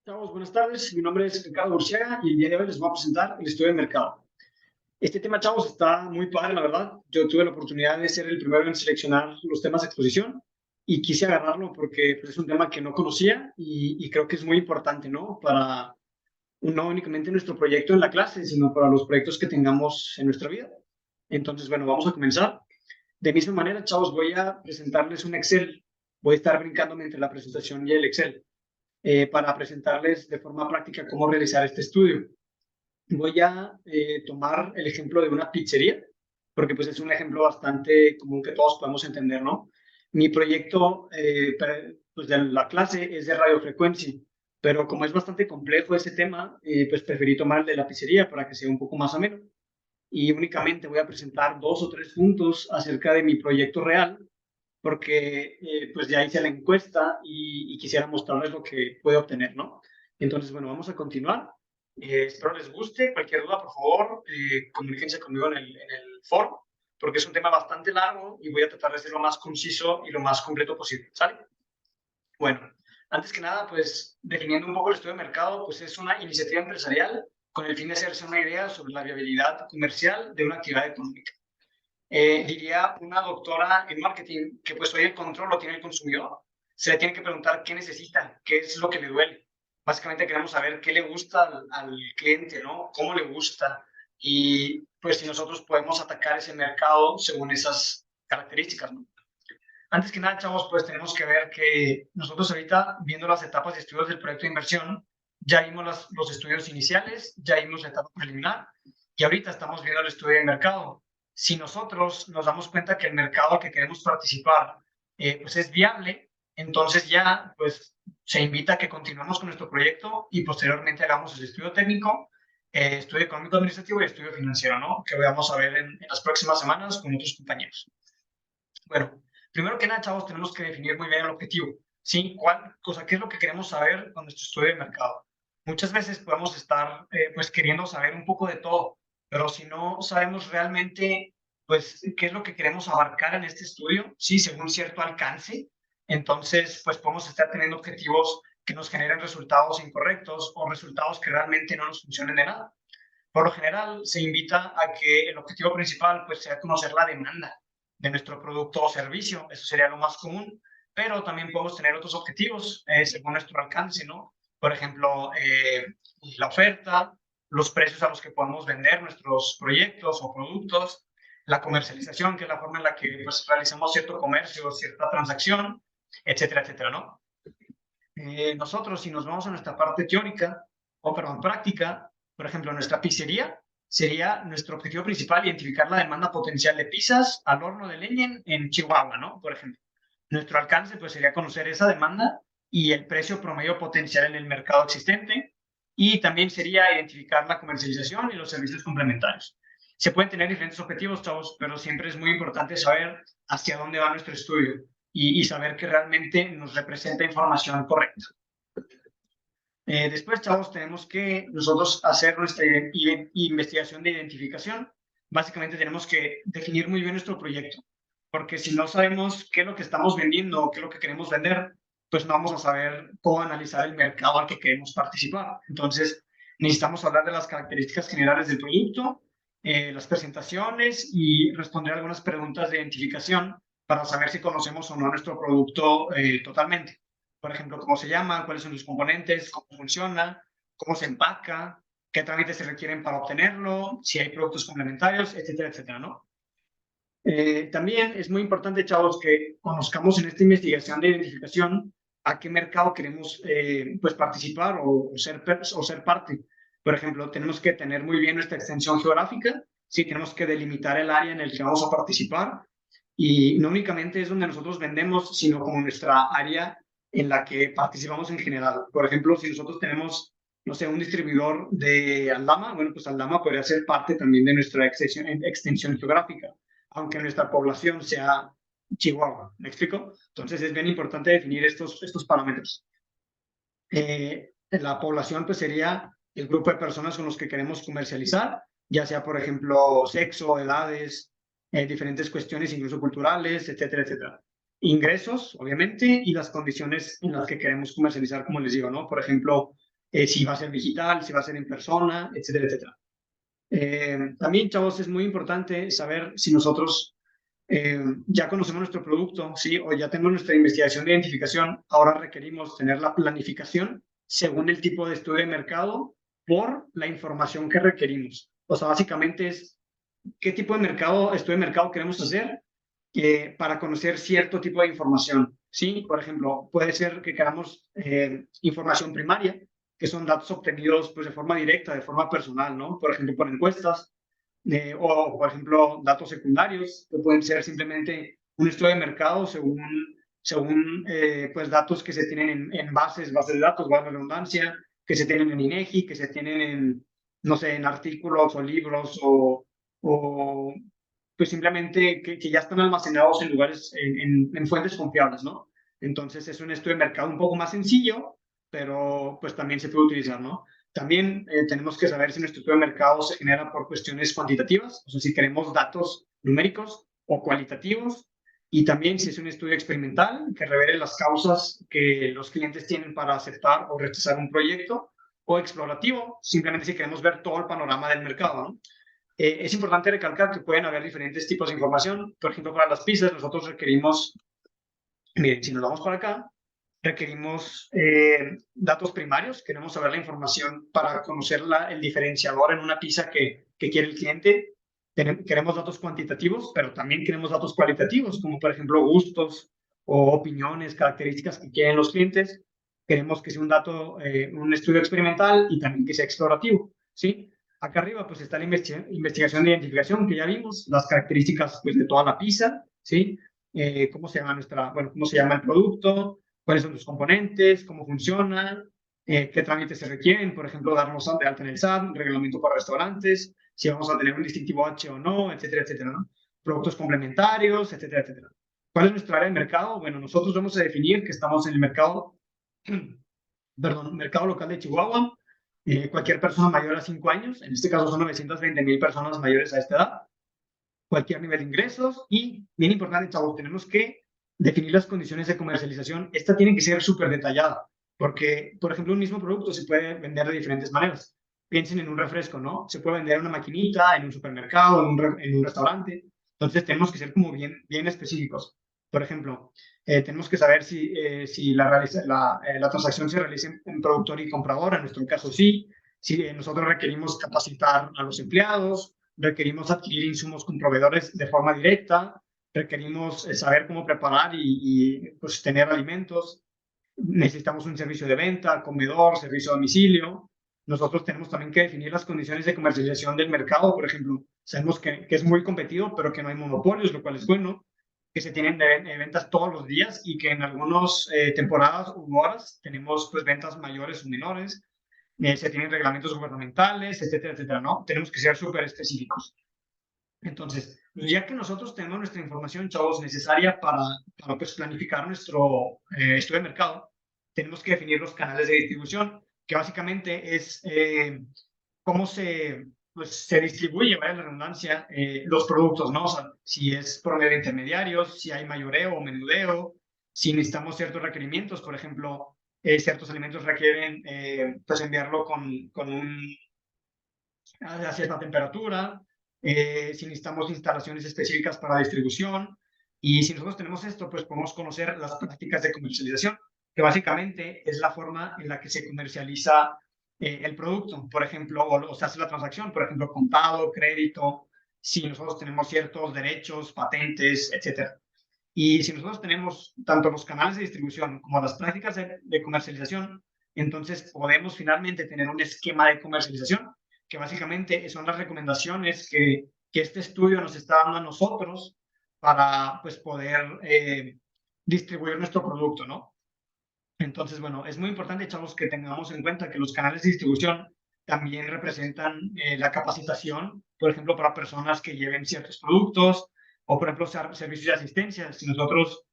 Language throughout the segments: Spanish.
Chavos, buenas tardes. Mi nombre es Ricardo Burciaga y el día de hoy les voy a presentar el estudio de mercado. Este tema, chavos, está muy padre, la verdad. Yo tuve la oportunidad de ser el primero en seleccionar los temas de exposición y quise agarrarlo porque pues, es un tema que no conocía y creo que es muy importante, ¿no? Para no únicamente nuestro proyecto en la clase, sino para los proyectos que tengamos en nuestra vida. Entonces, bueno, vamos a comenzar. De misma manera, chavos, voy a presentarles un Excel. Voy a estar brincándome entre la presentación y el Excel para presentarles de forma práctica cómo realizar este estudio. Voy a tomar el ejemplo de una pizzería, porque pues es un ejemplo bastante común que todos podemos entender, ¿no? Mi proyecto pues de la clase es de radiofrecuencia, pero como es bastante complejo ese tema, pues preferí tomar el de la pizzería para que sea un poco más ameno. Y únicamente voy a presentar 2 o 3 puntos acerca de mi proyecto real porque pues ya hice la encuesta y quisiera mostrarles lo que puede obtener, ¿no? Entonces, bueno, vamos a continuar. Espero les guste. Cualquier duda, por favor, comuníquense conmigo en el foro, porque es un tema bastante largo y voy a tratar de ser lo más conciso y lo más completo posible, ¿sale? Bueno, antes que nada, pues definiendo un poco el estudio de mercado, pues es una iniciativa empresarial con el fin de hacerse una idea sobre la viabilidad comercial de una actividad económica. Diría una doctora en marketing que pues hoy el control lo tiene el consumidor. Se le tiene que preguntar qué necesita, qué es lo que le duele. Básicamente queremos saber qué le gusta al cliente, ¿no? Cómo le gusta. Y pues si nosotros podemos atacar ese mercado según esas características, ¿no? Antes que nada, chavos, pues tenemos que ver que nosotros ahorita, viendo las etapas de estudios del proyecto de inversión, ya vimos los estudios iniciales, ya vimos la etapa preliminar y ahorita estamos viendo el estudio de mercado. Si nosotros nos damos cuenta que el mercado al que queremos participar pues es viable, entonces ya pues se invita a que continuemos con nuestro proyecto y posteriormente hagamos el estudio técnico, estudio económico administrativo y estudio financiero, ¿no? Que vamos a ver en las próximas semanas con otros compañeros. Bueno, primero que nada, chavos, tenemos que definir muy bien el objetivo. ¿Sí? ¿Qué es lo que queremos saber con nuestro estudio de mercado? Muchas veces podemos estar, pues, queriendo saber un poco de todo, pero si no sabemos realmente, pues, qué es lo que queremos abarcar en este estudio, sí, según cierto alcance, entonces, pues, podemos estar teniendo objetivos que nos generen resultados incorrectos o resultados que realmente no nos funcionen de nada. Por lo general, se invita a que el objetivo principal pues, sea conocer la demanda de nuestro producto o servicio. Eso sería lo más común, pero también podemos tener otros objetivos según nuestro alcance, ¿no? Por ejemplo, la oferta, los precios a los que podemos vender nuestros proyectos o productos, la comercialización, que es la forma en la que pues, realizamos cierto comercio o cierta transacción, etcétera, etcétera, ¿no? Nosotros, si nos vamos a nuestra parte teórica, o perdón, práctica, por ejemplo, nuestra pizzería, sería nuestro objetivo principal identificar la demanda potencial de pizzas al horno de leña en Chihuahua, ¿no? Por ejemplo. Nuestro alcance, pues, sería conocer esa demanda y el precio promedio potencial en el mercado existente, y también sería identificar la comercialización y los servicios complementarios. Se pueden tener diferentes objetivos, chavos, pero siempre es muy importante saber hacia dónde va nuestro estudio y saber que realmente nos representa información correcta. Después, chavos, tenemos que nosotros hacer nuestra investigación de identificación. Básicamente tenemos que definir muy bien nuestro proyecto, porque si no sabemos qué es lo que estamos vendiendo o qué es lo que queremos vender, pues no vamos a saber cómo analizar el mercado al que queremos participar. Entonces, necesitamos hablar de las características generales del producto, las presentaciones y responder algunas preguntas de identificación para saber si conocemos o no nuestro producto totalmente. Por ejemplo, cómo se llama, cuáles son sus componentes, cómo funciona, cómo se empaca, qué trámites se requieren para obtenerlo, si hay productos complementarios, etcétera, etcétera, ¿no? También es muy importante, chavos, que conozcamos en esta investigación de identificación a qué mercado queremos pues participar o ser parte. Por ejemplo, tenemos que tener muy bien nuestra extensión geográfica, sí, tenemos que delimitar el área en el que vamos a participar y no únicamente es donde nosotros vendemos, sino como nuestra área en la que participamos en general. Por ejemplo, si nosotros tenemos, no sé, un distribuidor de Aldama, bueno, pues Aldama podría ser parte también de nuestra extensión geográfica aunque nuestra población sea Chihuahua. ¿Me explico? Entonces es bien importante definir estos parámetros. La población pues sería el grupo de personas con los que queremos comercializar, ya sea, por ejemplo, sexo, edades, diferentes cuestiones, incluso culturales, etcétera, etcétera. Ingresos, obviamente, y las condiciones en las que queremos comercializar, como les digo, ¿no? Por ejemplo, si va a ser digital, si va a ser en persona, etcétera, etcétera. También, chavos, es muy importante saber si nosotros ya conocemos nuestro producto, ¿sí? O ya tenemos nuestra investigación de identificación. Ahora requerimos tener la planificación según el tipo de estudio de mercado por la información que requerimos. O sea, básicamente es qué tipo de estudio de mercado queremos hacer para conocer cierto tipo de información, ¿sí? Por ejemplo, puede ser que queramos información primaria, que son datos obtenidos pues, de forma directa, de forma personal, ¿no? Por ejemplo, por encuestas, o, por ejemplo, datos secundarios, que pueden ser simplemente un estudio de mercado según pues, datos que se tienen en bases de datos, valga la redundancia, que se tienen en INEGI, que se tienen en, no sé, en artículos o libros o pues simplemente que ya están almacenados en lugares, en fuentes confiables, ¿no? Entonces es un estudio de mercado un poco más sencillo, pero pues también se puede utilizar, ¿no? También tenemos que saber si nuestro estudio de mercado se genera por cuestiones cuantitativas, o sea, si queremos datos numéricos o cualitativos, y también si es un estudio experimental que revele las causas que los clientes tienen para aceptar o rechazar un proyecto, o explorativo, simplemente si queremos ver todo el panorama del mercado, ¿no? Es importante recalcar que pueden haber diferentes tipos de información. Por ejemplo, para las pizzas nosotros requerimos, miren, si nos vamos para acá, requerimos datos primarios, queremos saber la información para conocer el diferenciador en una pizza que quiere el cliente. Queremos datos cuantitativos, pero también queremos datos cualitativos, como por ejemplo gustos o opiniones, características que quieren los clientes. Queremos que sea un dato, un estudio experimental y también que sea explorativo, ¿sí? Acá arriba pues está la investigación de identificación que ya vimos, las características pues de toda la pizza, ¿sí? Cómo se llama cómo se llama el producto, cuáles son sus componentes, cómo funciona, qué trámites se requieren, por ejemplo, darnos de alta en el SAT, un reglamento para restaurantes, si vamos a tener un distintivo H o no, etcétera, etcétera, ¿no? Productos complementarios, etcétera, etcétera. ¿Cuál es nuestra área de mercado? Bueno, nosotros vamos a definir que estamos en el mercado, perdón, mercado local de Chihuahua. Cualquier persona mayor a 5 años, en este caso son 920,000 personas mayores a esta edad, cualquier nivel de ingresos y, bien importante, chavos, tenemos que definir las condiciones de comercialización. Esta tiene que ser súper detallada, porque, por ejemplo, un mismo producto se puede vender de diferentes maneras. Piensen en un refresco, ¿no? Se puede vender en una maquinita, en un supermercado, en un restaurante. Entonces, tenemos que ser como bien específicos. Por ejemplo, tenemos que saber si la transacción se realiza en productor y comprador, en nuestro caso sí. Si nosotros requerimos capacitar a los empleados, requerimos adquirir insumos con proveedores de forma directa, requerimos saber cómo preparar pues, tener alimentos, necesitamos un servicio de venta, comedor, servicio a domicilio. Nosotros tenemos también que definir las condiciones de comercialización del mercado, por ejemplo. Sabemos que es muy competido, pero que no hay monopolios, lo cual es bueno, que se tienen ventas todos los días y que en algunas temporadas u horas tenemos pues ventas mayores o menores, se tienen reglamentos gubernamentales, etcétera, etcétera, ¿no? Tenemos que ser súper específicos. Entonces, pues, ya que nosotros tenemos nuestra información, chavos, necesaria para pues, planificar nuestro estudio de mercado, tenemos que definir los canales de distribución, que básicamente es cómo se distribuye, ¿vale? La redundancia, los productos, ¿no? O sea, si es por medio de intermediarios, si hay mayoreo o menudeo, si necesitamos ciertos requerimientos, por ejemplo, ciertos alimentos requieren pues enviarlo a cierta temperatura, si necesitamos instalaciones específicas para distribución. Y si nosotros tenemos esto, pues podemos conocer las prácticas de comercialización, que básicamente es la forma en la que se comercializa el producto, por ejemplo, o se hace la transacción, por ejemplo, contado, crédito, si nosotros tenemos ciertos derechos, patentes, etcétera. Y si nosotros tenemos tanto los canales de distribución como las prácticas de comercialización, entonces podemos finalmente tener un esquema de comercialización, que básicamente son las recomendaciones que este estudio nos está dando a nosotros para pues, poder distribuir nuestro producto, ¿no? Entonces, bueno, es muy importante, chavos, que tengamos en cuenta que los canales de distribución también representan la capacitación, por ejemplo, para personas que lleven ciertos productos o, por ejemplo, servicios de asistencia. Si nosotros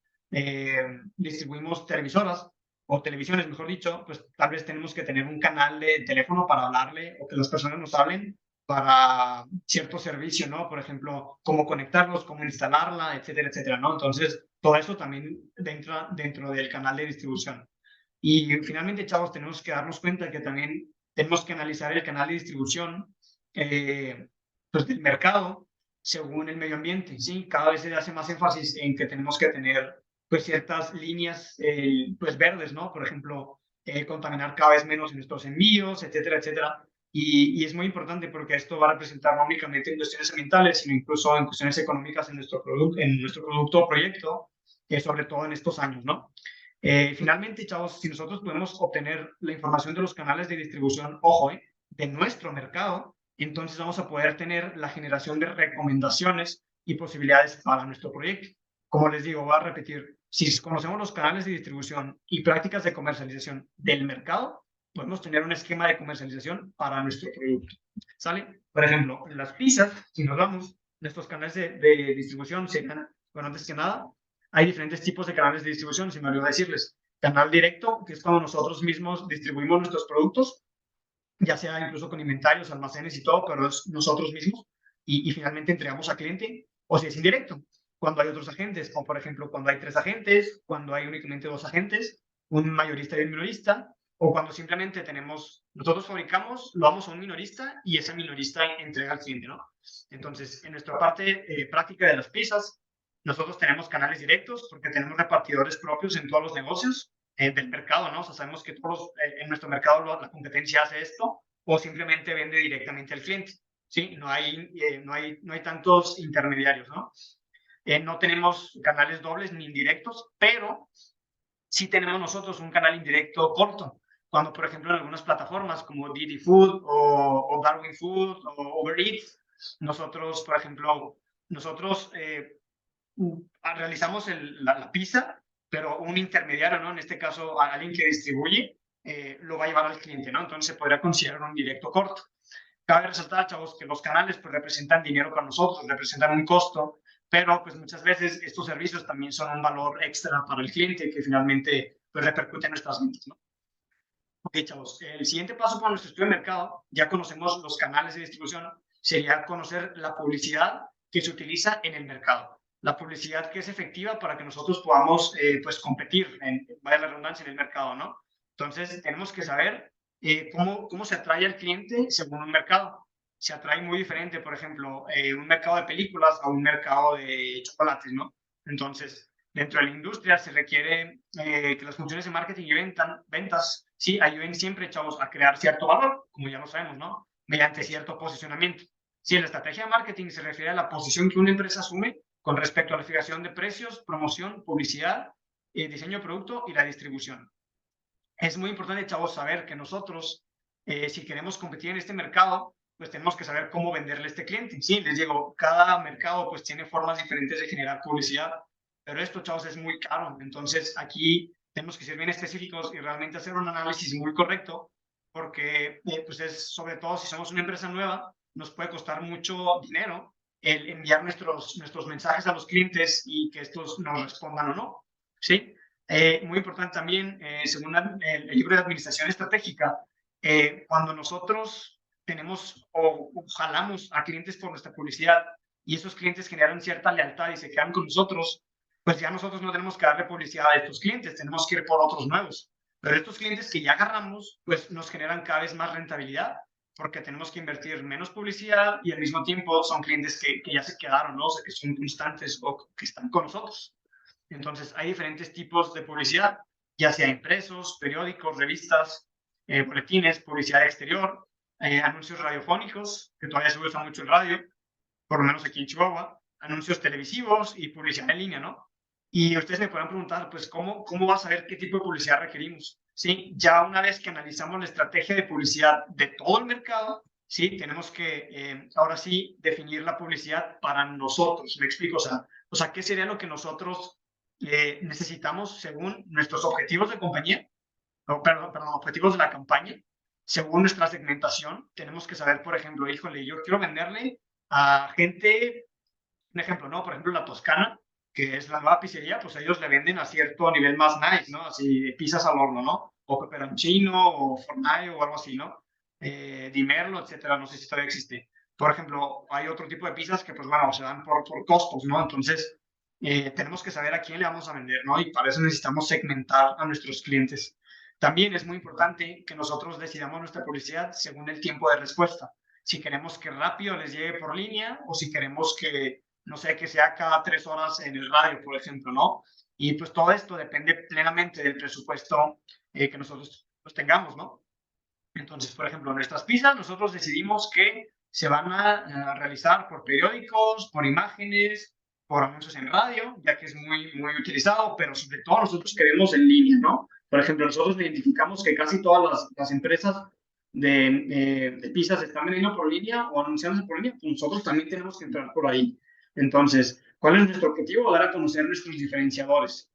distribuimos televisoras o televisiones, mejor dicho, pues tal vez tenemos que tener un canal de teléfono para hablarle o que las personas nos hablen para cierto servicio, ¿no? Por ejemplo, cómo conectarlos, cómo instalarla, etcétera, etcétera, ¿no? Entonces, todo eso también entra dentro del canal de distribución. Y finalmente, chavos, tenemos que darnos cuenta que también tenemos que analizar el canal de distribución pues del mercado según el medio ambiente, ¿sí? Cada vez se hace más énfasis en que tenemos que tener pues ciertas líneas pues verdes, ¿no? Por ejemplo, contaminar cada vez menos en nuestros envíos, etcétera, etcétera. Y es muy importante porque esto va a representar no únicamente en cuestiones ambientales, sino incluso en cuestiones económicas en nuestro producto o proyecto, sobre todo en estos años, ¿no? Finalmente, chavos, si nosotros podemos obtener la información de los canales de distribución, ojo, de nuestro mercado, entonces vamos a poder tener la generación de recomendaciones y posibilidades para nuestro proyecto. Como les digo, voy a repetir, si conocemos los canales de distribución y prácticas de comercialización del mercado, podemos tener un esquema de comercialización para nuestro producto. ¿Sale? Por ejemplo, en las pizzas, si nos vamos, nuestros canales de distribución serían, bueno, antes que nada, hay diferentes tipos de canales de distribución, si me olvidó decirles. Canal directo, que es cuando nosotros mismos distribuimos nuestros productos, ya sea incluso con inventarios, almacenes y todo, pero es nosotros mismos. Y finalmente entregamos al cliente, o si es indirecto, cuando hay otros agentes, o por ejemplo, cuando hay 3 agentes, cuando hay únicamente 2 agentes, un mayorista y un minorista, o cuando simplemente nosotros fabricamos, lo damos a un minorista y ese minorista entrega al cliente, ¿no? Entonces, en nuestra parte práctica de las piezas, nosotros tenemos canales directos porque tenemos repartidores propios en todos los negocios del mercado, ¿no? O sea, sabemos que todos en nuestro mercado la competencia hace esto o simplemente vende directamente al cliente, ¿sí? No hay tantos intermediarios, ¿no? No tenemos canales dobles ni indirectos, pero sí tenemos nosotros un canal indirecto corto. Cuando, por ejemplo, en algunas plataformas como Didi Food o Darwin Food o Uber Eats, nosotros, por ejemplo, nosotros realizamos la pizza, pero un intermediario, ¿no? En este caso, alguien que distribuye, lo va a llevar al cliente, ¿no? Entonces se podría considerar un directo corto. Cabe resaltar, chavos, que los canales pues representan dinero para nosotros, representan un costo, pero pues muchas veces estos servicios también son un valor extra para el cliente que finalmente pues repercute en nuestras ventas, ¿no? Ok, chavos, el siguiente paso para nuestro estudio de mercado, ya conocemos los canales de distribución, sería conocer la publicidad que se utiliza en el mercado. La publicidad que es efectiva para que nosotros podamos pues competir, vaya la redundancia, en el mercado, ¿no? Entonces, tenemos que saber cómo se atrae al cliente según un mercado. Se atrae muy diferente, por ejemplo, un mercado de películas a un mercado de chocolates, ¿no? Entonces, dentro de la industria se requiere que las funciones de marketing y ventas sí ayuden siempre, chavos, a crear cierto valor, como ya lo sabemos, ¿no? Mediante cierto posicionamiento. Si la estrategia de marketing se refiere a la posición que una empresa asume con respecto a la fijación de precios, promoción, publicidad, diseño de producto y la distribución. Es muy importante, chavos, saber que nosotros, si queremos competir en este mercado, pues tenemos que saber cómo venderle a este cliente. Sí, les digo, cada mercado pues tiene formas diferentes de generar publicidad, pero esto, chavos, es muy caro. Entonces, aquí tenemos que ser bien específicos y realmente hacer un análisis muy correcto, porque pues es, sobre todo si somos una empresa nueva, nos puede costar mucho dinero el enviar nuestros mensajes a los clientes y que estos nos respondan o no, ¿sí? Muy importante también, según el libro de Administración Estratégica, cuando nosotros tenemos o jalamos a clientes por nuestra publicidad y esos clientes generan cierta lealtad y se quedan con nosotros, pues ya nosotros no tenemos que darle publicidad a estos clientes, tenemos que ir por otros nuevos. Pero estos clientes que ya agarramos, pues nos generan cada vez más rentabilidad porque tenemos que invertir menos publicidad y al mismo tiempo son clientes que ya se quedaron, ¿no? O sea, que son constantes o que están con nosotros. Entonces, hay diferentes tipos de publicidad, ya sea impresos, periódicos, revistas, boletines, publicidad exterior, anuncios radiofónicos, que todavía se usa mucho el radio, por lo menos aquí en Chihuahua, anuncios televisivos y publicidad en línea, ¿no? Y ustedes me pueden preguntar, pues, ¿cómo vas a saber qué tipo de publicidad requerimos? Sí, ya una vez que analizamos la estrategia de publicidad de todo el mercado, sí, tenemos que, ahora sí, definir la publicidad para nosotros. ¿Me explico? O sea, ¿qué sería lo que nosotros necesitamos según nuestros objetivos de compañía? Perdón, objetivos de la campaña, según nuestra segmentación, tenemos que saber, por ejemplo, híjole, yo quiero venderle a gente, un ejemplo, ¿no? Por ejemplo, la Toscana, que es la nueva pizzería, pues ellos le venden a cierto nivel más nice, ¿no? Así, pizzas al horno, ¿no? O peperoncino, o fornaio, o algo así, ¿no? Di Merlo, etcétera, no sé si todavía existe. Por ejemplo, hay otro tipo de pizzas que, pues bueno, se dan por costos, ¿no? Entonces, tenemos que saber a quién le vamos a vender, ¿no? Y para eso necesitamos segmentar a nuestros clientes. También es muy importante que nosotros decidamos nuestra publicidad según el tiempo de respuesta. Si queremos que rápido les llegue por línea o si queremos que, no sé, que sea cada 3 horas en el radio, por ejemplo, ¿no? Y pues todo esto depende plenamente del presupuesto que nosotros pues, tengamos, ¿no? Entonces, por ejemplo, nuestras pizzas nosotros decidimos que se van a realizar por periódicos, por imágenes, por anuncios en radio, ya que es muy utilizado, pero sobre todo nosotros queremos en línea, ¿no? Por ejemplo, nosotros identificamos que casi todas las empresas de pizzas están vendiendo por línea o anunciándose por línea, pues nosotros también tenemos que entrar por ahí. Entonces, ¿cuál es nuestro objetivo? Dar a conocer nuestros diferenciadores.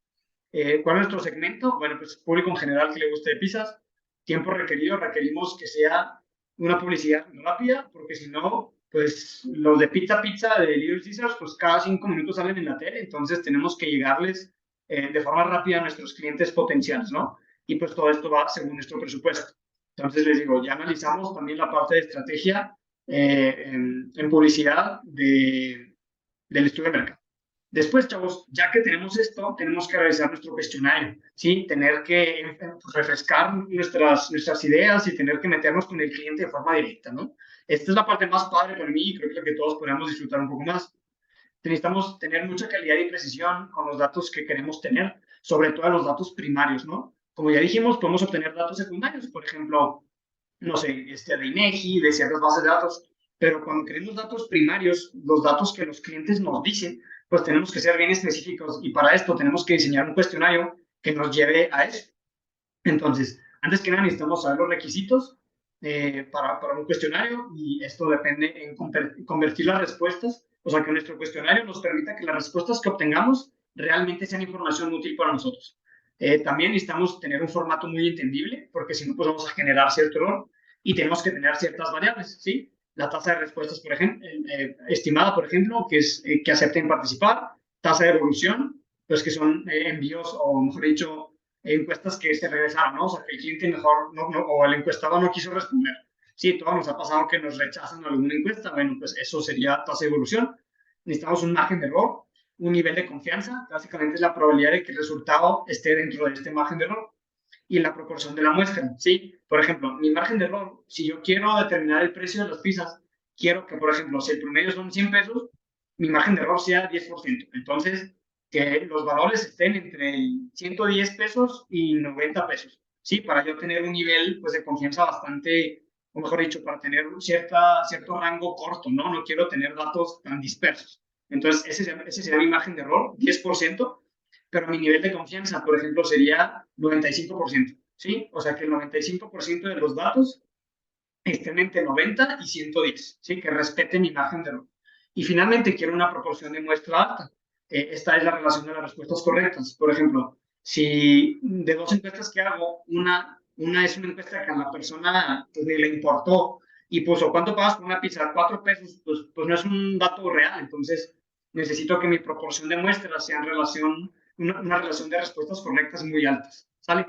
¿Cuál es nuestro segmento? Bueno, pues público en general que le guste de pizzas. Tiempo requerido, requerimos que sea una publicidad rápida, porque si no, pues los de Pizza de Little Caesars, pues cada 5 minutos salen en la tele, entonces tenemos que llegarles de forma rápida a nuestros clientes potenciales, ¿no? Y pues todo esto va según nuestro presupuesto. Entonces les digo, ya analizamos también la parte de estrategia en publicidad del estudio de mercado. Después, chavos, ya que tenemos esto, tenemos que realizar nuestro cuestionario, ¿sí? Tener que refrescar nuestras ideas y tener que meternos con el cliente de forma directa, ¿no? Esta es la parte más padre para mí y creo que la que todos podemos disfrutar un poco más. Necesitamos tener mucha calidad y precisión con los datos que queremos tener, sobre todo los datos primarios, ¿no? Como ya dijimos, podemos obtener datos secundarios, por ejemplo, no sé, de INEGI, de ciertas bases de datos, pero cuando queremos datos primarios, los datos que los clientes nos dicen, pues tenemos que ser bien específicos y para esto tenemos que diseñar un cuestionario que nos lleve a eso. Entonces, antes que nada necesitamos saber los requisitos para un cuestionario y esto depende en convertir las respuestas, o sea, que nuestro cuestionario nos permita que las respuestas que obtengamos realmente sean información útil para nosotros. También necesitamos tener un formato muy entendible, porque si no, pues vamos a generar cierto error y tenemos que tener ciertas variables, ¿sí? La tasa de respuestas, por ejemplo, estimada, por ejemplo, que es que acepten participar, tasa de evolución, pues que son envíos, o mejor dicho, encuestas que se regresaron, ¿no? O sea, que el cliente mejor, o el encuestado no quiso responder. Sí, todo nos ha pasado que nos rechazan alguna encuesta, bueno, pues eso sería tasa de evolución. Necesitamos un margen de error, un nivel de confianza, básicamente es la probabilidad de que el resultado esté dentro de este margen de error y la proporción de la muestra, ¿sí? Por ejemplo, mi margen de error, si yo quiero determinar el precio de las pizzas, quiero que, por ejemplo, si el promedio son 100 pesos, mi margen de error sea 10%. Entonces, que los valores estén entre 110 pesos y 90 pesos, ¿sí? Para yo tener un nivel, pues, de confianza bastante, o mejor dicho, para tener cierto rango corto, ¿no? No quiero tener datos tan dispersos. Entonces, ese sería mi margen de error, 10%, pero mi nivel de confianza, por ejemplo, sería 95%, ¿sí? O sea, que el 95% de los datos estén entre 90 y 110, ¿sí? Que respete mi margen de error. Y finalmente, quiero una proporción de muestra alta. Esta es la relación de las respuestas correctas. Por ejemplo, si de 2 encuestas que hago, una es una encuesta que a la persona pues, le importó y puso, ¿cuánto pagas por una pizza? 4 pesos, pues no es un dato real. Entonces, necesito que mi proporción de muestras sea en relación, una relación de respuestas correctas muy altas, ¿sale?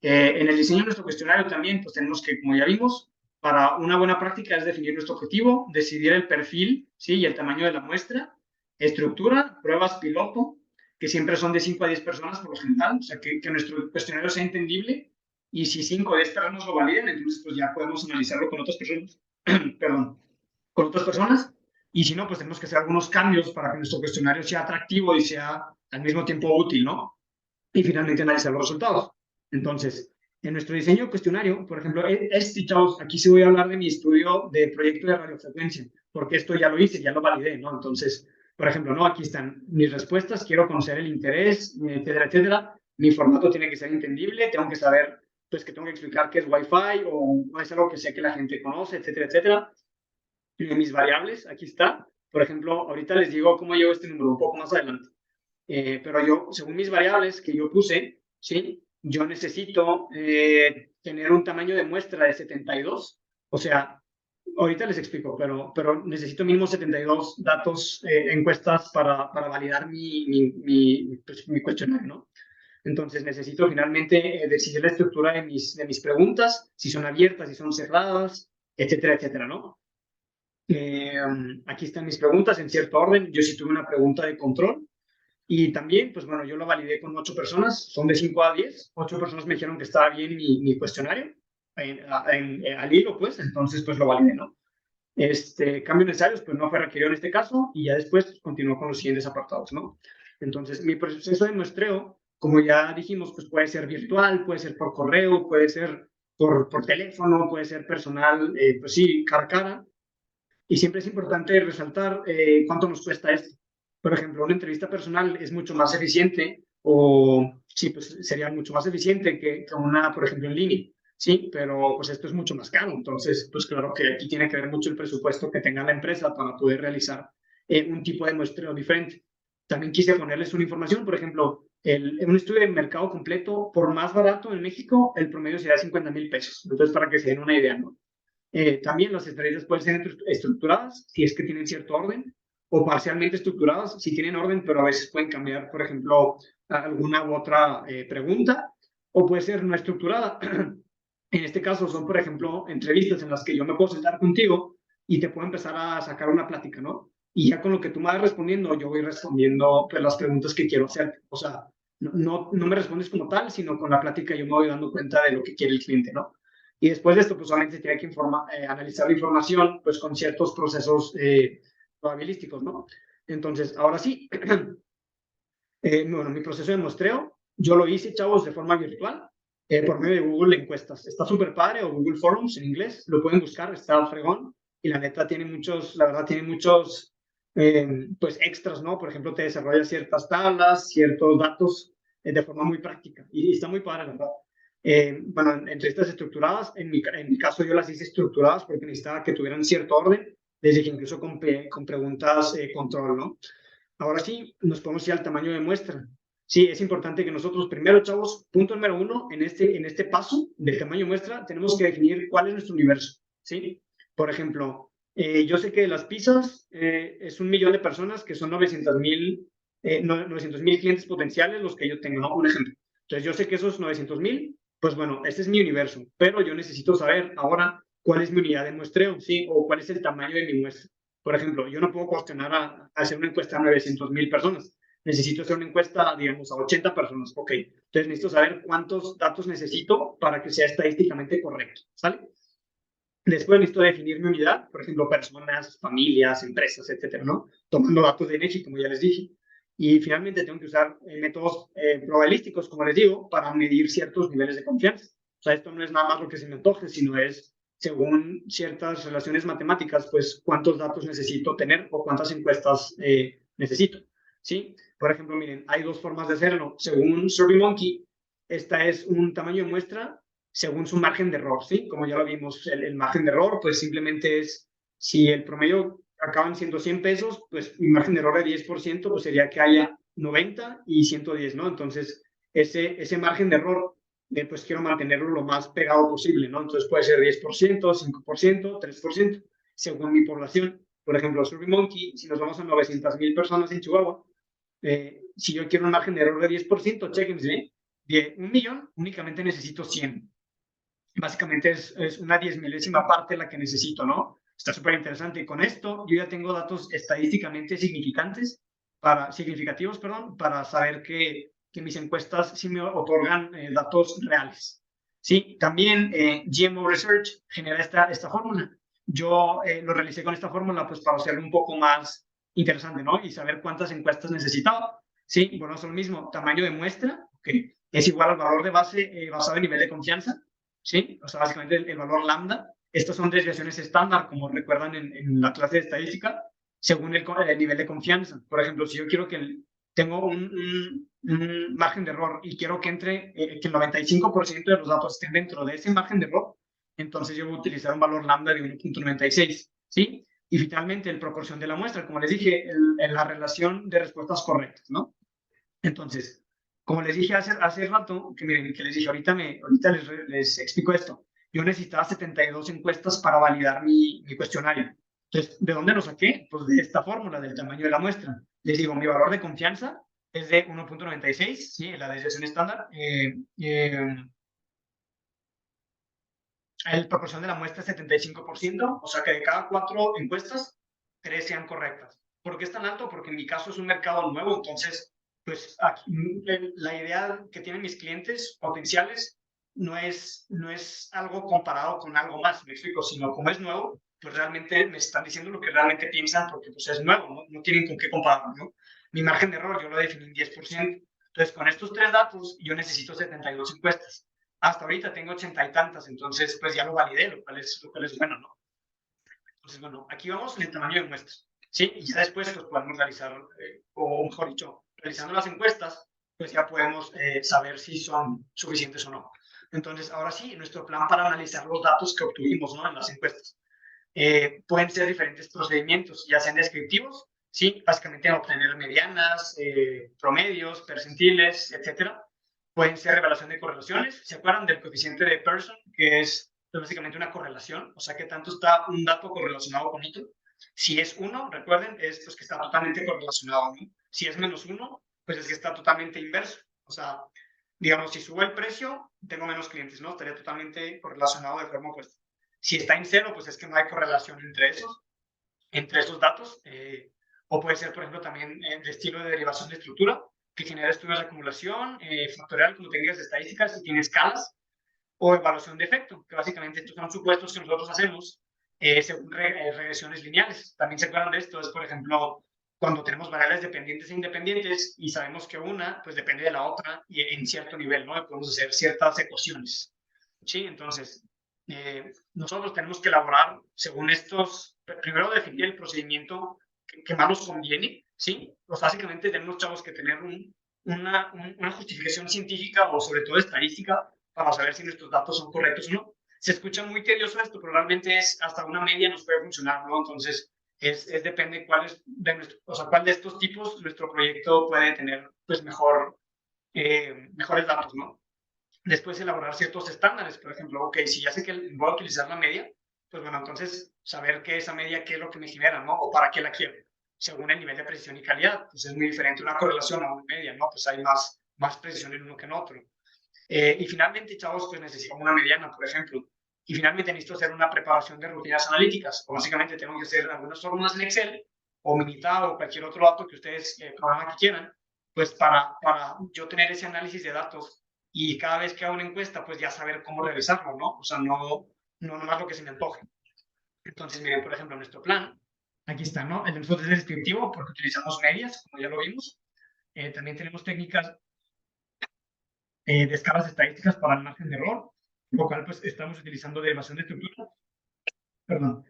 En el diseño de nuestro cuestionario también, pues tenemos que, como ya vimos, para una buena práctica es definir nuestro objetivo, decidir el perfil, ¿sí? Y el tamaño de la muestra, estructura, pruebas piloto, que siempre son de 5 a 10 personas por lo general, o sea, que nuestro cuestionario sea entendible y si 5 o 10 personas lo validen, entonces pues ya podemos analizarlo con otras personas, perdón, con otras personas y si no, pues tenemos que hacer algunos cambios para que nuestro cuestionario sea atractivo y sea al mismo tiempo útil, ¿no? Y finalmente analizar los resultados. Entonces, en nuestro diseño cuestionario, por ejemplo, chavos, aquí sí voy a hablar de mi estudio de proyecto de radiofrecuencia, porque esto ya lo hice, ya lo validé, ¿no? Entonces, por ejemplo, no, aquí están mis respuestas, quiero conocer el interés, etcétera, etcétera. Mi formato tiene que ser entendible, tengo que saber, pues, que tengo que explicar qué es Wi-Fi o es algo que sé que la gente conoce, etcétera, etcétera. Mis variables, aquí está. Por ejemplo, ahorita les digo cómo llevo este número un poco más adelante. Pero yo, según mis variables que yo puse, ¿sí? Yo necesito tener un tamaño de muestra de 72. O sea, ahorita les explico, pero necesito mínimo 72 datos, encuestas para validar pues, mi cuestionario, ¿no? Entonces necesito finalmente decidir la estructura de mis preguntas, si son abiertas, si son cerradas, etcétera, etcétera, ¿no? Aquí están mis preguntas en cierto orden. Yo sí tuve una pregunta de control Y también, pues bueno, yo lo validé con 8 personas, son de 5 a 10. 8 personas me dijeron que estaba bien mi cuestionario al hilo, pues, entonces pues lo validé, ¿no? Cambios necesarios, pues no fue requerido en este caso y ya después pues, continuó con los siguientes apartados, ¿no? Entonces, mi proceso de muestreo, como ya dijimos, pues puede ser virtual, puede ser por correo, puede ser por teléfono, puede ser personal, pues sí, cara a cara. Y siempre es importante resaltar cuánto nos cuesta esto. Por ejemplo, una entrevista personal es mucho más eficiente o sí, pues sería mucho más eficiente que una, por ejemplo, en línea. Sí, pero pues esto es mucho más caro. Entonces, pues claro que aquí tiene que ver mucho el presupuesto que tenga la empresa para poder realizar un tipo de muestreo diferente. También quise ponerles una información, por ejemplo, un estudio de mercado completo, por más barato en México, el promedio sería 50,000 pesos. Entonces, para que se den una idea, ¿no? También las estrellas pueden ser estructuradas si es que tienen cierto orden o parcialmente estructuradas si tienen orden, pero a veces pueden cambiar, por ejemplo, alguna u otra pregunta o puede ser no estructurada. En este caso son, por ejemplo, entrevistas en las que yo me puedo sentar contigo y te puedo empezar a sacar una plática, ¿no? Y ya con lo que tú me vas respondiendo, yo voy respondiendo pues, las preguntas que quiero hacer. O sea, no me respondes como tal, sino con la plática yo me voy dando cuenta de lo que quiere el cliente, ¿no? Y después de esto, pues solamente se tiene que analizar la información pues con ciertos procesos probabilísticos, ¿no? Entonces, ahora sí, bueno, mi proceso de muestreo, yo lo hice, chavos, de forma virtual, por medio de Google Encuestas. Está súper padre, o Google Forums en inglés, lo pueden buscar, está fregón, y la neta tiene muchos, la verdad, tiene muchos, pues, extras, ¿no? Por ejemplo, te desarrolla ciertas tablas, ciertos datos de forma muy práctica, y está muy padre, la verdad. Bueno, entrevistas estructuradas, en mi caso yo las hice estructuradas porque necesitaba que tuvieran cierto orden, desde que incluso con preguntas control, ¿no? Ahora sí, nos podemos ir al tamaño de muestra. Sí, es importante que nosotros primero, chavos, punto número uno, en este paso del tamaño de muestra, tenemos que definir cuál es nuestro universo, ¿sí? Por ejemplo, yo sé que las pizzas es 1 millón de personas que son 900,000 clientes potenciales los que yo tengo, ¿no? Un ejemplo. Entonces, yo sé que esos 900,000, pues bueno, este es mi universo, pero yo necesito saber ahora cuál es mi unidad de muestreo, ¿sí? O cuál es el tamaño de mi muestra. Por ejemplo, yo no puedo cuestionar a hacer una encuesta a 900,000 personas. Necesito hacer una encuesta, digamos, a 80 personas. Ok, entonces necesito saber cuántos datos necesito para que sea estadísticamente correcto. ¿Sale? Después necesito definir mi unidad, por ejemplo, personas, familias, empresas, etcétera, ¿no? Tomando datos de INEGI, como ya les dije. Y finalmente tengo que usar métodos probabilísticos, como les digo, para medir ciertos niveles de confianza. O sea, esto no es nada más lo que se me antoje, sino es según ciertas relaciones matemáticas, pues cuántos datos necesito tener o cuántas encuestas necesito. ¿Sí? Por ejemplo, miren, hay dos formas de hacerlo. Según SurveyMonkey, esta es un tamaño de muestra según su margen de error, ¿sí? Como ya lo vimos, el margen de error, pues simplemente es, si el promedio acaban siendo 100 pesos, pues mi margen de error de 10%, pues sería que haya 90 y 110, ¿no? Entonces, ese margen de error, pues quiero mantenerlo lo más pegado posible, ¿no? Entonces puede ser 10%, 5%, 3%, según mi población. Por ejemplo, SurveyMonkey, si nos vamos a 900,000 personas en Chihuahua, si yo quiero un margen de error de 10%, chéquense, de 1 millón únicamente necesito 100. Básicamente es una 10,000ª parte la que necesito, ¿no? Está súper interesante. Y con esto yo ya tengo datos estadísticamente significativos, para saber que mis encuestas sí me otorgan datos reales. Sí, también GMO Research genera esta fórmula. Yo lo realicé con esta fórmula pues para hacerlo un poco más interesante, ¿no? Y saber cuántas encuestas necesitaba. Sí, bueno, es lo mismo, tamaño de muestra, que es igual al valor de base basado en nivel de confianza. ¿Sí? O sea, básicamente el valor lambda. Estas son desviaciones estándar, como recuerdan en la clase de estadística, según el nivel de confianza. Por ejemplo, si yo quiero tengo un margen de error y quiero que entre, que el 95% de los datos estén dentro de ese margen de error, entonces yo voy a utilizar un valor lambda de 1.96, ¿sí? Y finalmente, el proporción de la muestra, como les dije, la relación de respuestas correctas, ¿no? Entonces, como les dije hace rato, que miren, que les dije, ahorita les explico esto. Yo necesitaba 72 encuestas para validar mi cuestionario. Entonces, ¿de dónde lo saqué? Pues de esta fórmula, del tamaño de la muestra. Les digo, mi valor de confianza es de 1.96, ¿sí? La desviación estándar. La proporción de la muestra es 75%, o sea que de cada 4 encuestas, 3 sean correctas. ¿Por qué es tan alto? Porque en mi caso es un mercado nuevo, entonces pues aquí, la idea que tienen mis clientes potenciales no es algo comparado con algo más, me explico, sino como es nuevo, pues realmente me están diciendo lo que realmente piensan porque pues es nuevo, no tienen con qué compararlo, ¿no? Mi margen de error yo lo definí en 10%. Entonces, con estos 3 datos, yo necesito 72 encuestas. Hasta ahorita tengo 80 y tantas, entonces pues ya lo validé, lo cual es bueno, ¿no? Entonces, bueno, aquí vamos en el tamaño de muestras, ¿sí? Y ya después pues podemos realizar, o mejor dicho, realizando las encuestas, pues ya podemos saber si son suficientes o no. Entonces, ahora sí, nuestro plan para analizar los datos que obtuvimos, ¿no?, en las encuestas. Pueden ser diferentes procedimientos, ya sean descriptivos, ¿sí? Básicamente obtener medianas, promedios, percentiles, etcétera. Pueden ser revelación de correlaciones. ¿Se acuerdan del coeficiente de Pearson, que es pues, básicamente una correlación? O sea, que tanto está un dato correlacionado con otro. Si es 1, recuerden, es pues, que está totalmente correlacionado, ¿no? Si es -1, pues es que está totalmente inverso. O sea, digamos, si sube el precio, tengo menos clientes, ¿no? Estaría totalmente correlacionado de forma opuesta. Si está en 0, pues es que no hay correlación entre esos datos. O puede ser, por ejemplo, también de estilo de derivación de estructura, que genera estudios de acumulación, factorial, como técnicas estadísticas, y tiene escalas, o evaluación de efecto, que básicamente estos son supuestos que nosotros hacemos según regresiones lineales. También se acuerdan de esto, es, por ejemplo, cuando tenemos variables dependientes e independientes y sabemos que una pues depende de la otra y en cierto nivel, ¿no? Podemos hacer ciertas ecuaciones. Sí, entonces, nosotros tenemos que elaborar según estos, primero definir el procedimiento que más nos conviene, ¿sí? Pues básicamente tenemos, chavos, que tener una justificación científica o sobre todo estadística para saber si nuestros datos son correctos o no. Se escucha muy tedioso esto, pero realmente es hasta una media nos puede funcionar, ¿no? Entonces, depende cuál de estos tipos nuestro proyecto puede tener pues mejores datos, ¿no? Después elaborar ciertos estándares, por ejemplo, ok, si ya sé que voy a utilizar la media, pues bueno, entonces saber qué esa media, qué es lo que me genera, ¿no? O para qué la quiero, según el nivel de precisión y calidad. Pues es muy diferente una correlación a una media, ¿no? Pues hay más precisión en uno que en otro. Y finalmente, chavos, pues necesitamos una mediana, por ejemplo. Y finalmente necesito hacer una preparación de rutinas analíticas. O básicamente tengo que hacer algunas fórmulas en Excel o Minitab o cualquier otro dato que ustedes, programa que quieran, pues para yo tener ese análisis de datos y cada vez que hago una encuesta, pues ya saber cómo realizarlo, ¿no? O sea, no nomás lo que se me antoje. Entonces, miren, por ejemplo, nuestro plan, aquí está, ¿no? El de nosotros es descriptivo porque utilizamos medias, como ya lo vimos. También tenemos técnicas de escalas estadísticas para el margen de error, lo cual pues estamos utilizando derivación de estructura. Perdón.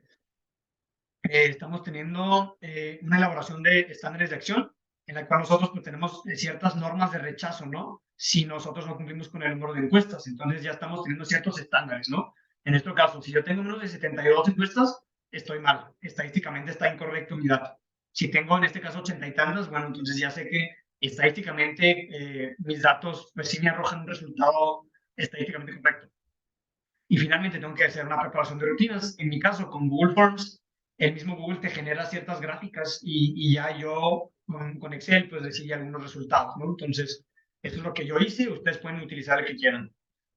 Estamos teniendo una elaboración de estándares de acción en la cual nosotros pues, tenemos ciertas normas de rechazo, ¿no? Si nosotros no cumplimos con el número de encuestas, entonces ya estamos teniendo ciertos estándares, ¿no? En este caso, si yo tengo menos de 72 encuestas, estoy mal, estadísticamente está incorrecto mi dato. Si tengo en este caso 80 y tantas, bueno, entonces ya sé que estadísticamente mis datos pues sí me arrojan un resultado estadísticamente correcto. Y finalmente tengo que hacer una preparación de rutinas. En mi caso, con Google Forms, el mismo Google te genera ciertas gráficas y ya yo con Excel pues decía algunos resultados, ¿no? Entonces, eso es lo que yo hice. Ustedes pueden utilizar el que quieran.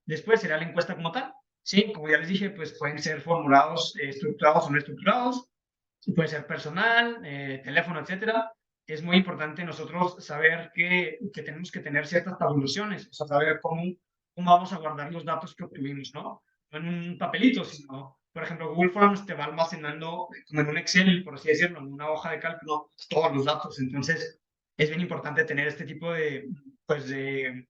Después será la encuesta como tal. Sí, como ya les dije, pues pueden ser formulados estructurados o no estructurados. Puede ser personal, teléfono, etcétera. Es muy importante nosotros saber que tenemos que tener ciertas tabulaciones, o sea, saber cómo vamos a guardar los datos que obtuvimos, ¿no? No en un papelito, sino, por ejemplo, Google Forms te va almacenando como en un Excel, por así decirlo, en una hoja de cálculo, todos los datos. Entonces, es bien importante tener este tipo pues, de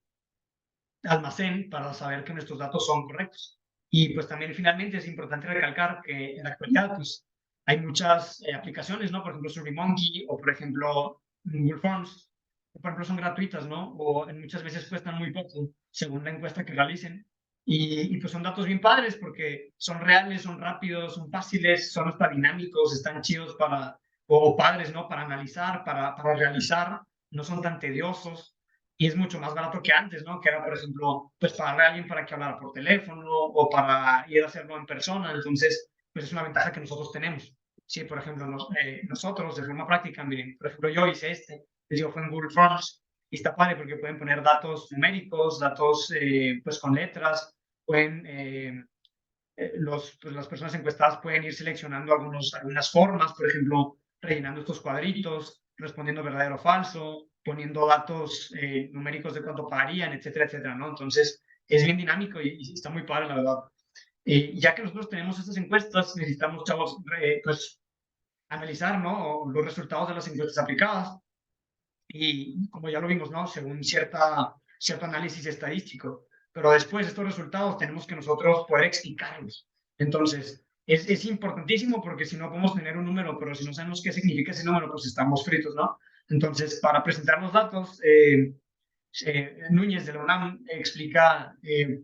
almacén para saber que nuestros datos son correctos. Y pues también finalmente es importante recalcar que en la actualidad pues hay muchas aplicaciones, ¿no? Por ejemplo, SurveyMonkey o por ejemplo Google Forms, que por ejemplo son gratuitas, ¿no? O muchas veces cuestan muy poco según la encuesta que realicen. Y pues son datos bien padres porque son reales, son rápidos, son fáciles, son hasta dinámicos, están chidos o padres, ¿no? Para analizar, para realizar, no son tan tediosos y es mucho más barato que antes, ¿no? Que era, por ejemplo, pues pagarle a alguien para que hablara por teléfono o para ir a hacerlo en persona. Entonces, pues es una ventaja que nosotros tenemos. Sí, por ejemplo, nosotros de forma práctica, miren, por ejemplo, yo hice les digo, fue en Google Forms y está padre porque pueden poner datos numéricos, datos pues con letras, pueden, pues las personas encuestadas pueden ir seleccionando algunas formas, por ejemplo, rellenando estos cuadritos, respondiendo verdadero o falso, poniendo datos numéricos de cuánto pagarían, etcétera, etcétera, ¿no? Entonces, es bien dinámico y está muy padre, la verdad. Ya que nosotros tenemos estas encuestas, necesitamos, chavos, pues, analizar, ¿no? Los resultados de las encuestas aplicadas y, como ya lo vimos, ¿no? Según cierto análisis estadístico. Pero después estos resultados tenemos que nosotros poder explicarlos. Entonces, es importantísimo porque si no podemos tener un número, pero si no sabemos qué significa ese número, pues estamos fritos, ¿no? Entonces, para presentar los datos, Núñez de la UNAM explica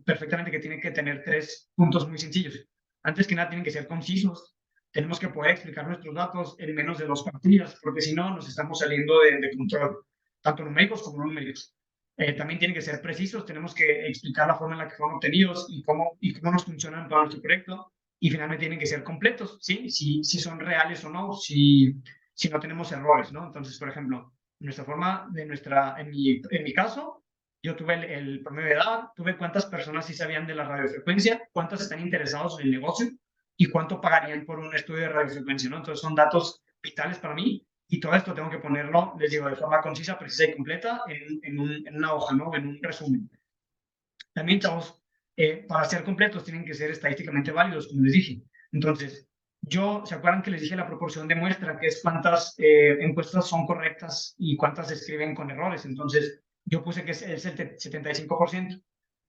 perfectamente que tiene que tener 3 puntos muy sencillos. Antes que nada, tienen que ser concisos. Tenemos que poder explicar nuestros datos en menos de 2 partidas, porque si no, nos estamos saliendo de control, tanto numéricos como no numéricos. También tienen que ser precisos, tenemos que explicar la forma en la que fueron obtenidos y cómo nos funcionan para nuestro proyecto. Y finalmente tienen que ser completos, ¿sí? Si son reales o no, si no tenemos errores, ¿no? Entonces, por ejemplo, en mi caso, yo tuve el promedio de edad, tuve cuántas personas sí sabían de la radiofrecuencia, cuántas están interesados en el negocio y cuánto pagarían por un estudio de radiofrecuencia, ¿no? Entonces son datos vitales para mí y todo esto tengo que ponerlo, les digo, de forma concisa, precisa y completa en una hoja, ¿no? En un resumen. También, chavos, para ser completos tienen que ser estadísticamente válidos, como les dije. Entonces, ¿se acuerdan que les dije la proporción de muestra, que es cuántas encuestas son correctas y cuántas se escriben con errores? Entonces, yo puse que es el 75%.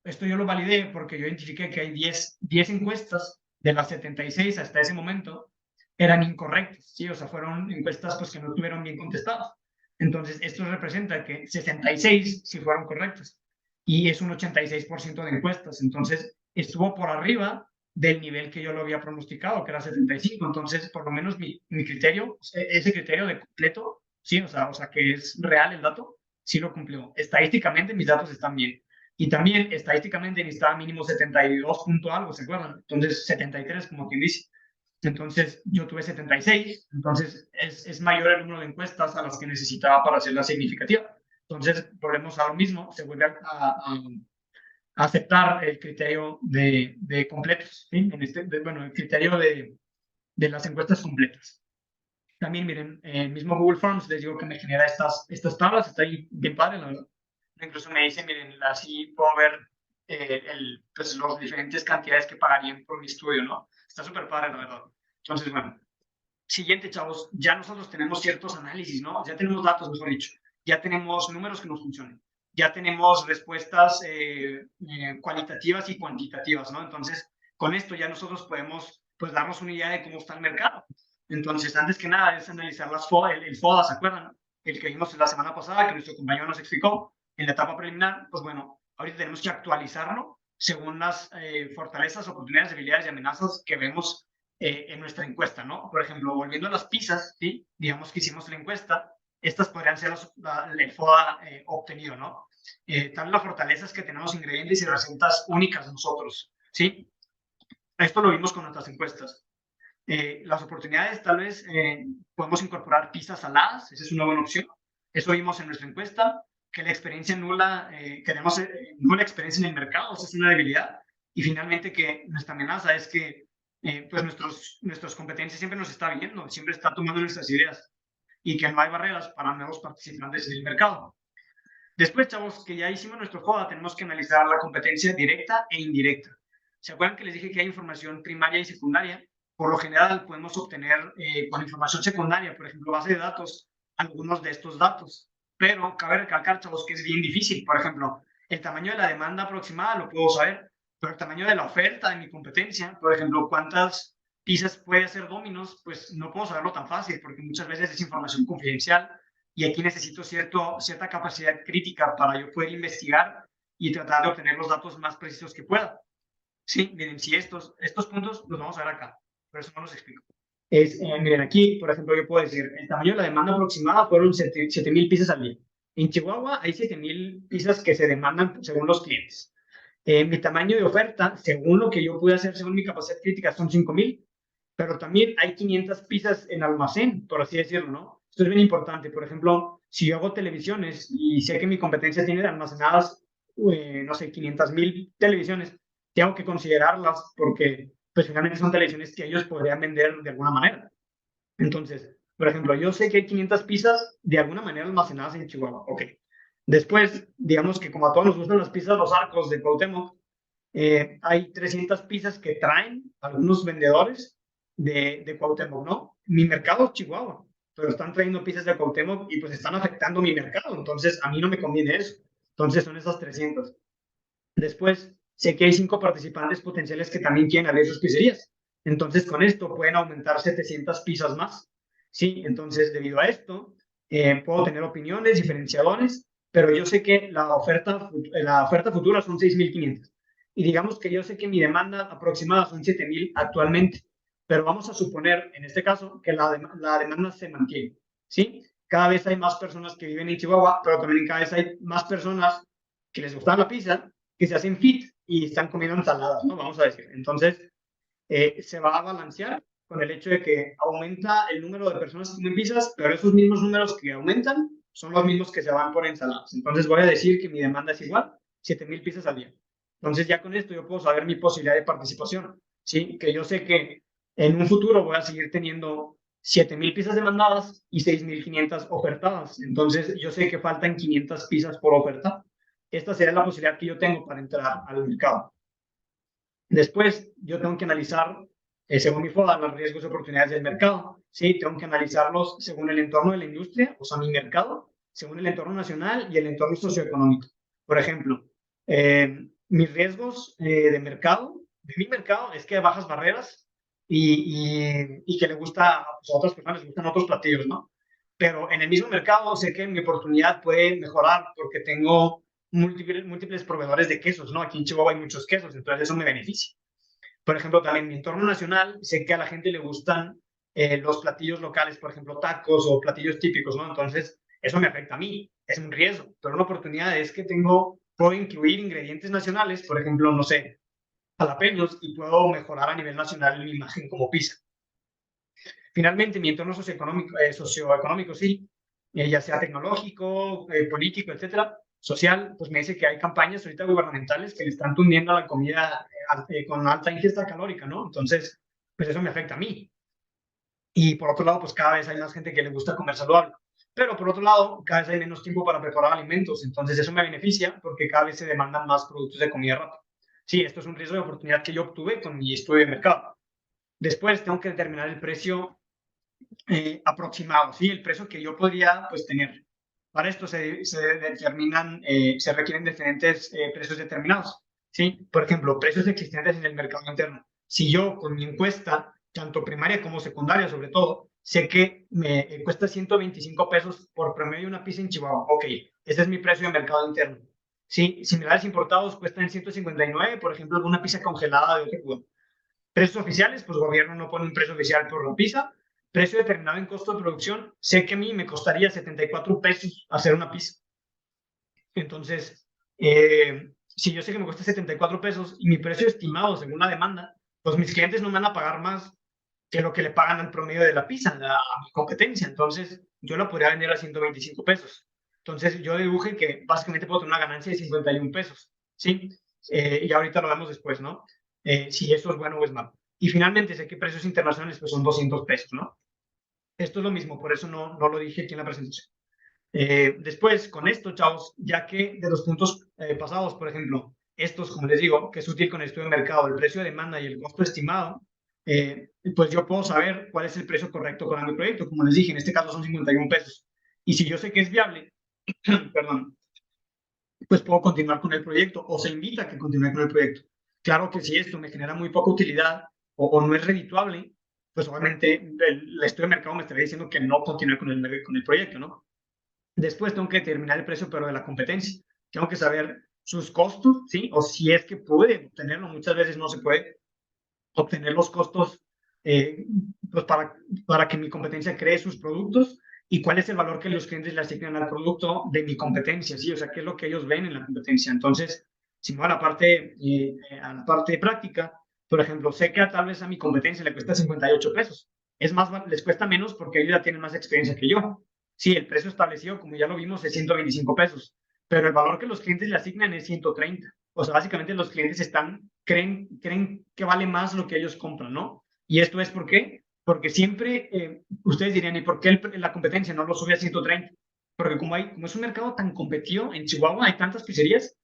Esto yo lo validé porque yo identifiqué que hay 10 encuestas de las 76 hasta ese momento eran incorrectas, ¿sí? O sea, fueron encuestas pues, que no estuvieron bien contestadas. Entonces, esto representa que 66 sí fueron correctas y es un 86% de encuestas. Entonces, estuvo por arriba del nivel que yo lo había pronosticado, que era 75. Entonces, por lo menos mi criterio, ese criterio de completo, sí, o sea, que es real el dato, sí lo cumplió. Estadísticamente mis datos están bien. Y también estadísticamente necesitaba mínimo 72 punto algo, ¿se acuerdan? Entonces, 73, como quien dice. Entonces, yo tuve 76, entonces es mayor el número de encuestas a las que necesitaba para hacerla significativa. Entonces, volvemos a lo mismo, se vuelve a aceptar el criterio de completos, ¿sí? Bueno, el criterio de las encuestas completas. También, miren, el mismo Google Forms, les digo que me genera estas tablas, está ahí bien padre, la verdad. Incluso me dice, miren, así puedo ver pues, las diferentes cantidades que pagarían por mi estudio, ¿no? Está súper padre, la verdad. Entonces, bueno, siguiente, chavos, ya nosotros tenemos ciertos análisis, ¿no? Ya tenemos datos, mejor dicho. Ya tenemos números que nos funcionan. Ya tenemos respuestas cualitativas y cuantitativas, ¿no? Entonces, con esto ya nosotros podemos, pues, darnos una idea de cómo está el mercado. Entonces, antes que nada, es analizar el FODA, ¿se acuerdan? El que vimos la semana pasada, que nuestro compañero nos explicó en la etapa preliminar. Pues bueno, ahorita tenemos que actualizarlo según las fortalezas, oportunidades, debilidades y amenazas que vemos en nuestra encuesta, ¿no? Por ejemplo, volviendo a las pizzas, ¿sí? Digamos que hicimos la encuesta, estas podrían ser el FODA obtenido, ¿no? Tal las fortalezas que tenemos ingredientes y recetas únicas nosotros, ¿sí? Esto lo vimos con nuestras encuestas. Las oportunidades, tal vez podemos incorporar pizzas saladas, esa es una buena opción. Eso vimos en nuestra encuesta, que la experiencia nula, que tenemos nula experiencia en el mercado, esa es una debilidad. Y finalmente que nuestra amenaza es que pues nuestras competencias siempre nos está viendo, siempre está tomando nuestras ideas y que no hay barreras para nuevos participantes en el mercado. Después, chavos, que ya hicimos nuestro FODA, tenemos que analizar la competencia directa e indirecta. ¿Se acuerdan que les dije que hay información primaria y secundaria? Por lo general, podemos obtener con información secundaria, por ejemplo, base de datos, algunos de estos datos. Pero cabe recalcar, chavos, que es bien difícil. Por ejemplo, el tamaño de la demanda aproximada lo puedo saber, pero el tamaño de la oferta de mi competencia, por ejemplo, cuántas pizzas puede hacer Domino's, pues no puedo saberlo tan fácil, porque muchas veces es información confidencial y aquí necesito cierta capacidad crítica para yo poder investigar y tratar de obtener los datos más precisos que pueda. Sí, miren, si estos puntos los vamos a ver acá, por eso no los explico. Miren, aquí, por ejemplo, yo puedo decir, el tamaño de la demanda aproximada fueron 7,000 piezas al día. En Chihuahua hay 7,000 piezas que se demandan según los clientes. Mi tamaño de oferta, según lo que yo pude hacer, según mi capacidad crítica, son 5,000, pero también hay 500 piezas en almacén, por así decirlo, ¿no? Esto es bien importante. Por ejemplo, si yo hago televisiones y sé que mi competencia tiene almacenadas, no sé, 500,000 televisiones, tengo que considerarlas porque, pues, finalmente son televisiones que ellos podrían vender de alguna manera. Entonces, Por ejemplo, yo sé que hay 500 pizzas de alguna manera almacenadas en Chihuahua. Ok. Después, digamos que como a todos nos gustan las pizzas, los arcos de Cuauhtémoc, hay 300 pizzas que traen algunos vendedores de Cuauhtémoc, ¿no? Mi mercado es Chihuahua, pero están trayendo pizzas de Cuauhtémoc y pues están afectando mi mercado, entonces a mí no me conviene eso. Entonces son esas 300. Después, sé que hay 5 participantes potenciales que también quieren abrir sus pizzerías. Entonces, con esto pueden aumentar 700 pizzas más. Sí, entonces, debido a esto, puedo tener opiniones, diferenciadores, pero yo sé que la oferta futura son 6.500. Y digamos que yo sé que mi demanda aproximada son 7.000 actualmente, pero vamos a suponer, en este caso, que la demanda se mantiene. ¿Sí? Cada vez hay más personas que viven en Chihuahua, pero también cada vez hay más personas que les gusta la pizza que se hacen fit y están comiendo ensaladas, ¿no? Vamos a decir. Entonces, se va a balancear con el hecho de que aumenta el número de personas que comen pizzas, pero esos mismos números que aumentan son los mismos que se van por ensaladas. Entonces, voy a decir que mi demanda es igual, 7.000 pizzas al día. Entonces, ya con esto yo puedo saber mi posibilidad de participación, ¿sí? Que yo sé que en un futuro voy a seguir teniendo 7.000 pizzas demandadas y 6.500 ofertadas. Entonces, yo sé que faltan 500 pizzas por oferta. Esta sería la posibilidad que yo tengo para entrar al mercado. Después, yo tengo que analizar, según mi FODA, los riesgos y oportunidades del mercado. Sí, tengo que analizarlos según el entorno de la industria, o sea, mi mercado, según el entorno nacional y el entorno socioeconómico. Por ejemplo, mis riesgos de mercado, de mi mercado, es que hay bajas barreras y que le gusta, pues, a otras personas les gustan otros platillos, ¿no? Pero en el mismo mercado sé que mi oportunidad puede mejorar porque tengo múltiples proveedores de quesos, ¿no? Aquí en Chihuahua hay muchos quesos, entonces eso me beneficia. Por ejemplo, también en mi entorno nacional, sé que a la gente le gustan los platillos locales, por ejemplo, tacos o platillos típicos, ¿no? Entonces, eso me afecta a mí, es un riesgo, pero una oportunidad es que puedo incluir ingredientes nacionales, por ejemplo, no sé, jalapeños, y puedo mejorar a nivel nacional mi imagen como pizza. Finalmente, mi entorno socioeconómico sí, ya sea tecnológico, político, etcétera, social, pues me dice que hay campañas ahorita gubernamentales que le están tundiendo a la comida con alta ingesta calórica, ¿no? Entonces, pues eso me afecta a mí. Y por otro lado, pues cada vez hay más gente que le gusta comer saludable. Pero por otro lado, cada vez hay menos tiempo para preparar alimentos. Entonces, eso me beneficia porque cada vez se demandan más productos de comida rápida. Sí, esto es un riesgo de oportunidad que yo obtuve con mi estudio de mercado. Después, tengo que determinar el precio aproximado, ¿sí? El precio que yo podría pues, tener. Para esto se requieren diferentes precios determinados, ¿sí? Por ejemplo, precios existentes en el mercado interno. Si yo con mi encuesta, tanto primaria como secundaria sobre todo, sé que me cuesta 125 pesos por promedio una pizza en Chihuahua, ok, ese es mi precio de mercado interno. Sí, similares importados cuestan 159, por ejemplo, alguna pizza congelada de otro. Precios oficiales, pues gobierno no pone un precio oficial por la pizza. Precio determinado en costo de producción, sé que a mí me costaría 74 pesos hacer una pizza. Entonces, si yo sé que me cuesta 74 pesos y mi precio estimado según la demanda, pues mis clientes no me van a pagar más que lo que le pagan al promedio de la pizza, a mi competencia. Entonces, yo la podría vender a 125 pesos. Entonces, yo deduje que básicamente puedo tener una ganancia de 51 pesos, ¿sí? Y ahorita lo vemos después, ¿no? Si eso es bueno o es malo. Y finalmente, sé que precios internacionales pues son 200 pesos, ¿no? Esto es lo mismo, por eso no lo dije aquí en la presentación. Después, con esto, chavos, ya que de los puntos pasados, por ejemplo, estos, como les digo, que es útil con el estudio de mercado, el precio de demanda y el costo estimado, pues yo puedo saber cuál es el precio correcto para mi proyecto. Como les dije, en este caso son 51 pesos. Y si yo sé que es viable, perdón, pues puedo continuar con el proyecto o se invita a que continúe con el proyecto. Claro que si esto me genera muy poca utilidad o no es redituable, pues obviamente el estudio de mercado me estaría diciendo que no continúe con el proyecto, ¿no? Después tengo que determinar el precio, pero de la competencia. Tengo que saber sus costos, ¿sí? O si es que puede obtenerlo. Muchas veces no se puede obtener los costos eh, pues para que mi competencia cree sus productos y cuál es el valor que los clientes le asignan al producto de mi competencia, ¿sí? O sea, qué es lo que ellos ven en la competencia. Entonces, si me voy a la parte práctica, por ejemplo, sé que tal vez a mi competencia le cuesta 58 pesos. Es más, les cuesta menos porque ellos ya tienen más experiencia que yo. Sí, el precio establecido, como ya lo vimos, es 125 pesos, pero el valor que los clientes le asignan es 130. O sea, básicamente los clientes creen que vale más lo que ellos compran, ¿no? Y esto es ¿por qué? porque siempre ustedes dirían, ¿y por qué la competencia no lo sube a 130? Porque como es un mercado tan competido, en Chihuahua hay tantas pizzerías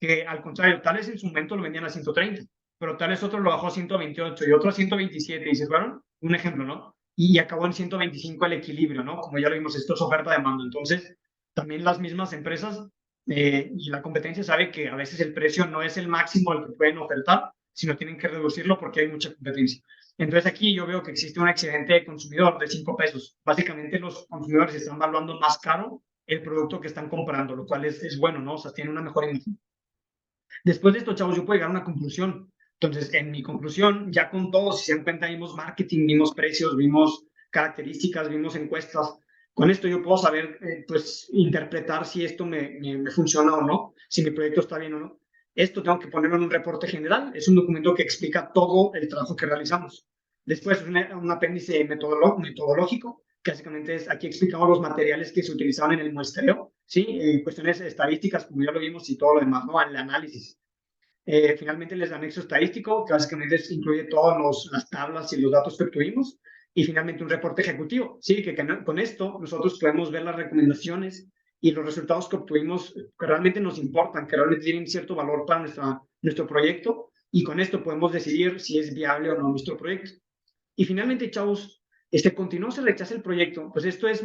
que al contrario, tal vez en su momento lo vendían a 130, pero tal vez otro lo bajó a 128 y otro a 127 y se fueron, un ejemplo, ¿no? Y acabó en 125 el equilibrio, ¿no? Como ya lo vimos, esto es oferta-demanda. Entonces, también las mismas empresas y la competencia sabe que a veces el precio no es el máximo al que pueden ofertar, sino tienen que reducirlo porque hay mucha competencia. Entonces aquí yo veo que existe un excedente consumidor de 5 pesos. Básicamente los consumidores están valuando más caro el producto que están comprando, lo cual es bueno, ¿no? O sea, tiene una mejor imagen. Después de esto, chavos, yo puedo llegar a una conclusión. Entonces, en mi conclusión, ya con todo, si se dan cuenta, vimos marketing, vimos precios, vimos características, vimos encuestas. Con esto yo puedo saber, pues, interpretar si esto me funciona o no, si mi proyecto está bien o no. Esto tengo que ponerlo en un reporte general. Es un documento que explica todo el trabajo que realizamos. Después, un apéndice metodológico, que básicamente es, aquí explicamos los materiales que se utilizaban en el muestreo, ¿sí? Cuestiones estadísticas, como ya lo vimos, y todo lo demás, ¿no? El análisis. Finalmente, les anexo estadístico, que básicamente incluye todas las tablas y los datos que obtuvimos. Y finalmente, un reporte ejecutivo, ¿sí? Que con esto nosotros podemos ver las recomendaciones y los resultados que obtuvimos que realmente nos importan, que realmente tienen cierto valor para nuestro proyecto. Y con esto podemos decidir si es viable o no nuestro proyecto. Y finalmente, chavos, continúa o se rechaza el proyecto. Pues esto es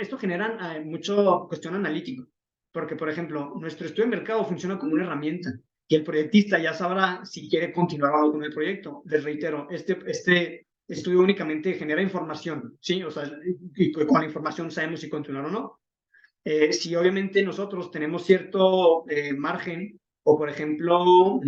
esto genera mucho cuestión analítica, porque, por ejemplo, nuestro estudio de mercado funciona como una herramienta y el proyectista ya sabrá si quiere continuar o no con el proyecto. Les reitero, este estudio únicamente genera información, ¿sí? O sea, y con la información sabemos si continuar o no. Si obviamente nosotros tenemos cierto margen o, por ejemplo,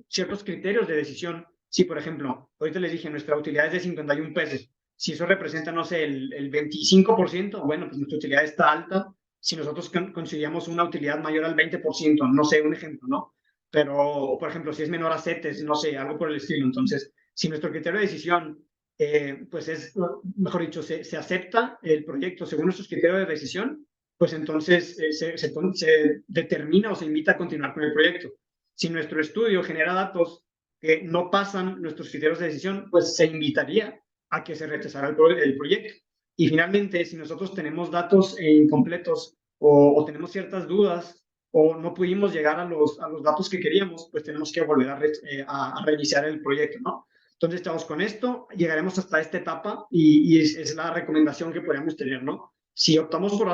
ciertos criterios de decisión. Si, por ejemplo, ahorita les dije, nuestra utilidad es de 51 pesos. Si eso representa, no sé, el 25%, bueno, pues nuestra utilidad está alta. Si nosotros conseguíamos una utilidad mayor al 20%, no sé, un ejemplo, ¿no? Pero, por ejemplo, si es menor a CETES, no sé, algo por el estilo. Entonces, si nuestro criterio de decisión, pues es, mejor dicho, se acepta el proyecto según nuestros criterios de decisión, pues entonces se determina o se invita a continuar con el proyecto. Si nuestro estudio genera datos que no pasan nuestros criterios de decisión, pues se invitaría a que se rechazara el proyecto. Y finalmente, si nosotros tenemos datos incompletos o tenemos ciertas dudas o no pudimos llegar a los datos que queríamos, pues tenemos que volver a reiniciar el proyecto, ¿no? Entonces, estamos con esto, llegaremos hasta esta etapa y es la recomendación que podríamos tener, ¿no? Si optamos por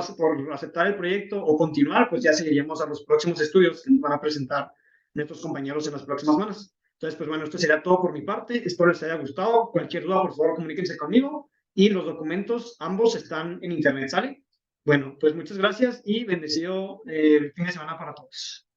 aceptar el proyecto o continuar, pues ya seguiríamos a los próximos estudios que nos van a presentar nuestros compañeros en las próximas semanas. Entonces, pues bueno, esto sería todo por mi parte. Espero les haya gustado. Cualquier duda, por favor, comuníquense conmigo. Y los documentos, ambos están en internet, ¿sale? Bueno, pues muchas gracias y bendecido fin de semana para todos.